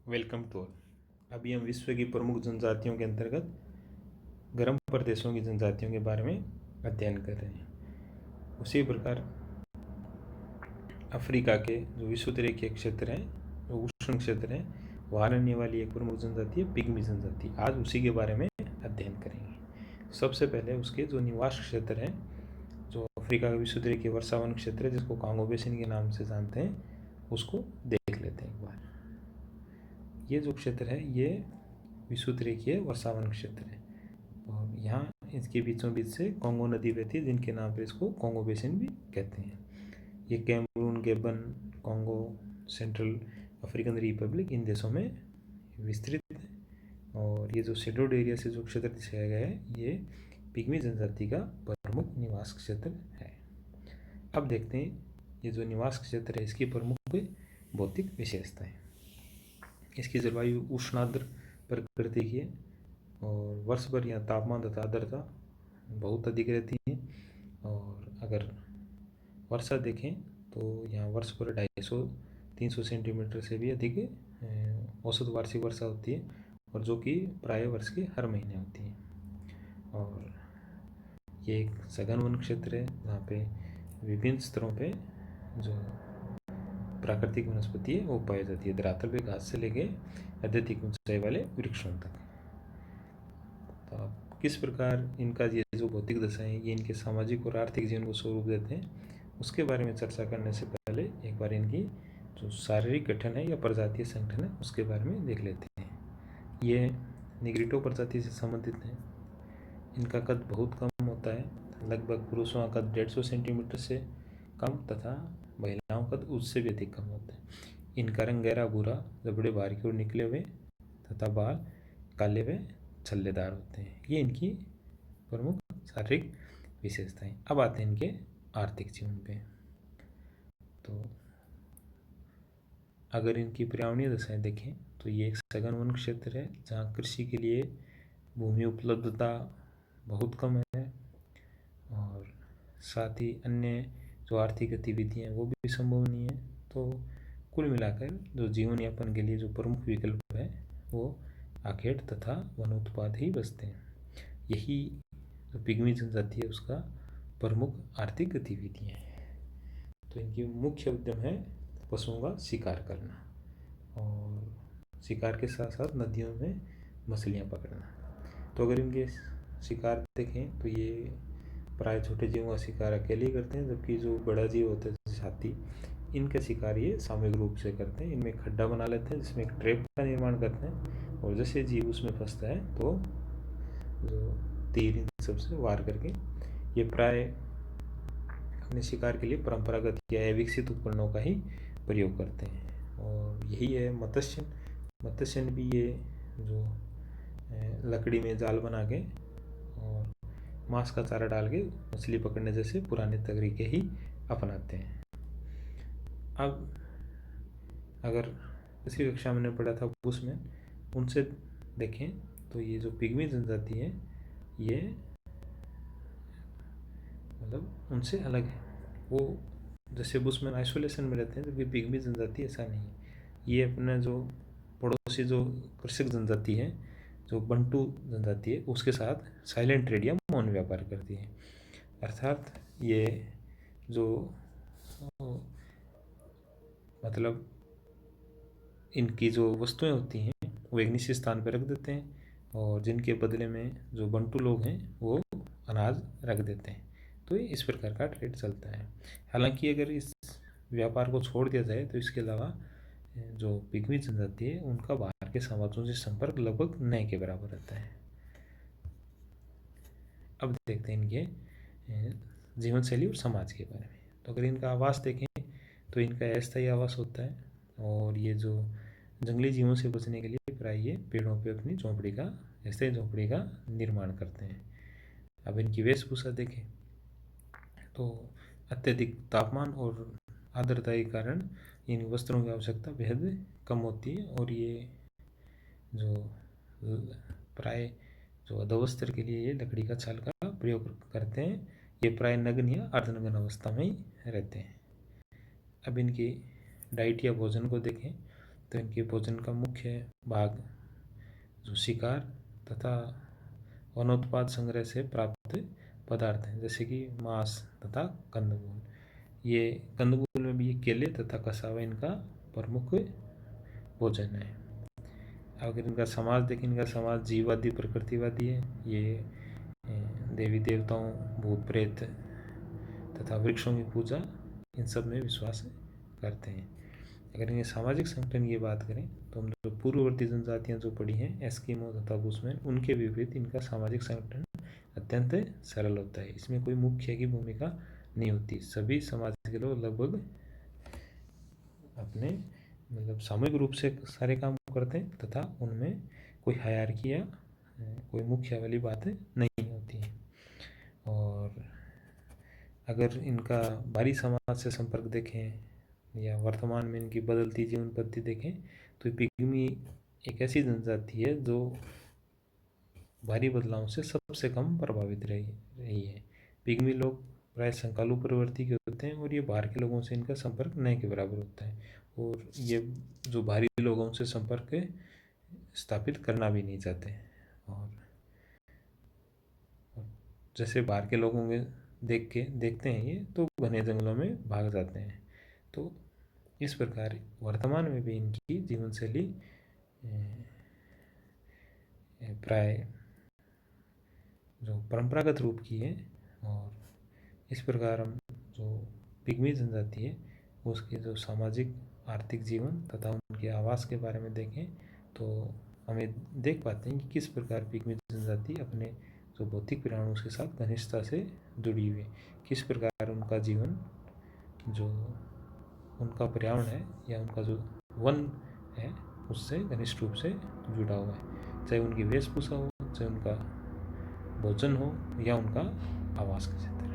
Welcome to all. अभी हम विश्व की प्रमुख जनजातियों के अंतर्गत गर्म प्रदेशों की जनजातियों के बारे में अध्ययन कर रहे हैं। उसी प्रकार अफ्रीका के जो विषुवतरीय क्षेत्र हैं, जो उष्ण क्षेत्र हैं, वहाँ रहने वाली एक प्रमुख जनजाति है पिग्मी जनजाति। आज उसी के बारे में अध्ययन करेंगे। सबसे पहले उसके जो निवास क्षेत्र हैं, जो अफ्रीका का विषुवतरीय वर्षावन क्षेत्र है, जिसको कांगो बेसिन के नाम से जानते हैं, उसको देख लेते हैं एक बार। ये जो क्षेत्र है ये विषुवतरीय वर्षावन क्षेत्र है और यहाँ इसके बीचों बीच से कॉन्गो नदी बहती है, जिनके नाम पर इसको कॉन्गो बेसिन भी कहते हैं। ये Cameroon, गेबन, Congo, central African Republic, इन देशों में विस्तृत है। और ये जो शेडोड एरिया से जो क्षेत्र दिखाया गया है, ये पिग्मी जनजाति का प्रमुख निवास क्षेत्र है। अब देखते हैं ये जो निवास क्षेत्र है, इसकी प्रमुख भौतिक विशेषताएं। इसकी जलवायु उष्णार्द्र प्रकृति की है और वर्ष भर यहाँ तापमान तथा आर्द्रता बहुत अधिक रहती है। और अगर वर्षा देखें तो यहाँ वर्ष भर 250-300 सेंटीमीटर से भी अधिक औसत वार्षिक वर्षा होती है, और जो कि प्राय वर्ष के हर महीने होती है। और ये एक सघन वन क्षेत्र है जहाँ पे विभिन्न स्तरों पे जो प्राकृतिक वनस्पति है वो पाई जाती है, धरातल पे घास से लेके अत्यधिक ऊंचाई वाले वृक्षों तक। तो आप किस प्रकार इनका ये जो भौतिक दशा है ये इनके सामाजिक और आर्थिक जीवन को स्वरूप देते हैं, उसके बारे में चर्चा करने से पहले एक बार इनकी जो शारीरिक गठन है या प्रजातीय संगठन है उसके बारे में देख लेते हैं। ये निग्रिटो प्रजाति से संबंधित हैं। इनका कद बहुत कम होता है, लगभग पुरुषों का कद 150 सेंटीमीटर से कम तथा महिलाओं का उससे भी अधिक कम होता है। इनका रंग गहरा भूरा, जबड़े बाहर की ओर निकले हुए तथा बाल काले व छल्लेदार होते हैं। ये इनकी प्रमुख शारीरिक विशेषताएं। अब आते हैं इनके आर्थिक जीवन पे। तो अगर इनकी पर्यावरणीय दशाएं देखें तो ये एक सघन वन क्षेत्र है जहाँ कृषि के लिए भूमि उपलब्धता बहुत कम है और साथ ही अन्य जो आर्थिक गतिविधियाँ वो भी संभव नहीं है। तो कुल मिलाकर जो जीवन यापन के लिए जो प्रमुख विकल्प है वो आखेट तथा वन उत्पाद ही बचते हैं। यही जो पिग्मी जनजाति है उसका प्रमुख आर्थिक गतिविधियाँ हैं। तो इनकी मुख्य उद्यम है पशुओं का शिकार करना और शिकार के साथ साथ नदियों में मछलियाँ पकड़ना। तो अगर इनके शिकार देखें तो ये प्राय छोटे जीवों का शिकार अकेले ही करते हैं, जबकि जो बड़ा जीव होता है जैसे हाथी, इनका शिकार ये सामूहिक रूप से करते हैं। इनमें खड्डा बना लेते हैं जिसमें एक ट्रैप का निर्माण करते हैं और जैसे जीव उसमें फंसता है तो जो तीर इन सबसे वार करके ये प्राय अपने शिकार के लिए परंपरागत या विकसित उपकरणों का ही प्रयोग करते हैं। और यही है मत्स्य भी ये जो लकड़ी में जाल बना के और मांस का चारा डाल के मछली पकड़ने जैसे पुराने तरीके ही अपनाते हैं। अब अगर इसी कक्षा में पढ़ा था उसमें उनसे देखें तो ये जो पिग्मी जनजाति है ये मतलब उनसे अलग है। वो जैसे बुशमैन आइसोलेशन में रहते हैं, जबकि पिग्मी जनजाति ऐसा नहीं है। ये अपना जो पड़ोसी जो कृषक जनजाति है, जो बंटू जनजाति है, उसके साथ साइलेंट ट्रेड या मौन व्यापार करती है। अर्थात ये जो मतलब इनकी जो वस्तुएं होती हैं वो एक निश्चित स्थान पर रख देते हैं और जिनके बदले में जो बंटू लोग हैं वो अनाज रख देते हैं। तो इस प्रकार का ट्रेड चलता है। हालांकि अगर इस व्यापार को छोड़ दिया जाए तो इसके अलावा जो पिग्मी जनजाति है उनका बाहर के समाजों से संपर्क लगभग न के बराबर रहता है। अब देखते हैं इनके जीवन शैली और समाज के बारे में। तो अगर इनका आवास देखें तो इनका अस्थायी आवास होता है और ये जो जंगली जीवों से बचने के लिए प्राय ये पेड़ों पे अपनी अस्थायी झोंपड़ी का निर्माण करते हैं। अब इनकी वेशभूषा देखें तो अत्यधिक तापमान और आर्द्रता के कारण इन वस्त्रों की आवश्यकता बेहद कम होती है और ये जो प्राय जो अधोवस्त्र के लिए ये लकड़ी का छाल का प्रयोग करते हैं। ये प्राय नग्न या अर्धनग्न अवस्था में ही रहते हैं। अब इनकी डाइट या भोजन को देखें तो इनके भोजन का मुख्य भाग जो शिकार तथा वनोत्पाद संग्रह से प्राप्त पदार्थ हैं, जैसे कि मांस तथा कंदमूल। ये कंदमूल में भी ये केले तथा कसावा इनका प्रमुख भोजन है। अगर इनका समाज देखें, इनका समाज जीववादी प्रकृतिवादी है। ये देवी देवताओं, भूत प्रेत तथा वृक्षों की पूजा, इन सब में विश्वास करते हैं। अगर इनके सामाजिक संगठन की बात करें तो हम जो पूर्ववर्ती जनजातियां जो पड़ी हैं, एस्किमो तथा बुशमैन, उनके विपरीत इनका सामाजिक संगठन अत्यंत सरल होता है। इसमें कोई मुखिया की भूमिका नहीं होती। सभी समाज के लोग लगभग अपने सामूहिक रूप से सारे काम करते हैं तथा उनमें कोई हायरार्की या कोई मुखिया वाली बात नहीं होती है। और अगर इनका बाहरी समाज से संपर्क देखें या वर्तमान में इनकी बदलती जीवन पद्धति देखें तो पिग्मी एक ऐसी जनजाति है जो बाहरी बदलावों से सबसे कम प्रभावित रही है। पिग्मी लोग प्राय संकालु प्रवृत्ति के होते हैं और ये बाहर के लोगों से इनका संपर्क नहीं के बराबर होता है, और ये जो बाहरी लोगों से संपर्क स्थापित करना भी नहीं चाहते। और जैसे बाहर के लोगों में देखते हैं ये तो घने जंगलों में भाग जाते हैं। तो इस प्रकार वर्तमान में भी इनकी जीवन शैली प्राय जो परंपरागत रूप की है। और इस प्रकार हम जो पिग्मी जनजाति है उसके जो सामाजिक आर्थिक जीवन तथा उनके आवास के बारे में देखें तो हमें देख पाते हैं कि किस प्रकार पिग्मी जनजाति अपने जो भौतिक पर्यावरण के साथ घनिष्ठता से जुड़ी हुई है, किस प्रकार उनका जीवन जो उनका पर्यावरण है या उनका जो वन है उससे घनिष्ठ रूप से जुड़ा हुआ है, चाहे उनकी वेशभूषा हो, चाहे उनका भोजन हो या उनका आवास का क्षेत्र।